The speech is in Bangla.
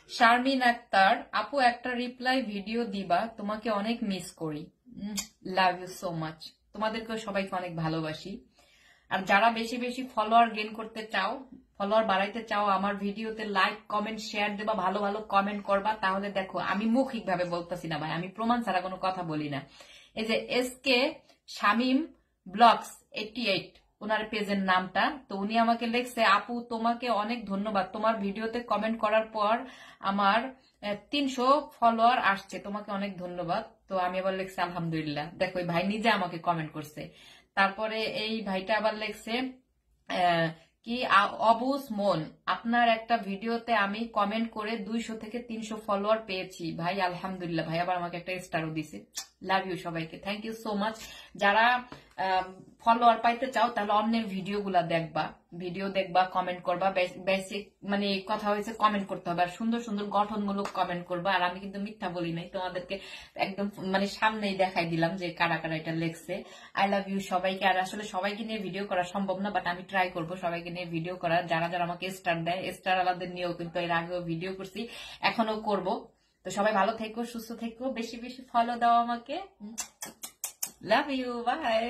শারমিন আক্তার আপু একটা রিপ্লাই ভিডিও দিবা, তোমাকে অনেক মিস করি। Love you so much. তোমাদেরকেও সবাইকে অনেক ভালোবাসি। আর যারা বেশি বেশি ফলোয়ার গেইন করতে চাও, ফলোয়ার বাড়াইতে চাও, আমার ভিডিওতে লাইক কমেন্ট শেয়ার দেবা, ভালো ভালো কমেন্ট করবা, তাহলে দেখো আমি মৌখিক ভাবে বলতেছি না ভাই, আমি প্রমাণ ছাড়া কোনো কথা বলি না। এই যে এসকে শামিম ব্লগস 88 ওনার পেজের নামটা, তো উনি আমাকে লিখছে আপু তোমাকে অনেক ধন্যবাদ, তোমার ভিডিওতে কমেন্ট করার পর আমার 300 ফলোয়ার আসছে, তোমাকে অনেক ধন্যবাদ। তো আমি আবার লিখছি আলহামদুলিল্লাহ। দেখো এই ভাই নিজে আমাকে কমেন্ট করছে। তারপরে এই ভাইটা আবার লিখছে কি অবুস মন, আপনার একটা ভিডিওতে আমি কমেন্ট করে 200 থেকে 300 ফলোয়ার পেয়েছি ভাই, আলহামদুলিল্লাহ। ভাই আবার আমাকে একটা স্টারও দিছে। লাভ ইউ সবাইকে, থ্যাংক ইউ সো মাচ। যারা ফলোয়ার পাইতে চাও তাহলে অন্যের ভিডিও দেখবা, কমেন্ট করবা। বেসিক মানে কথা হয়েছে কমেন্ট করতে হবে, আর সুন্দর সুন্দর গঠনমূলক কমেন্ট করবা। আর আমি কিন্তু মিথ্যা বলি নাই, তোমাদেরকে একদম মানে সামনেই দেখাই দিলাম যে কারা কারা এটা লেখছে। আই লাভ ইউ সবাইকে। আর আসলে সবাইকে নিয়ে ভিডিও করা সম্ভব না, বাট আমি ট্রাই করবো সবাইকে নিয়ে ভিডিও করার। যারা যারা আমাকে স্টার দেয়, স্টার আলাদের নিয়েও কিন্তু এর আগেও ভিডিও করছি, এখনো করব। তো সবাই ভালো থেকো, সুস্থ থেকো, বেশি বেশি ফলো দাও আমাকে। Love you, by.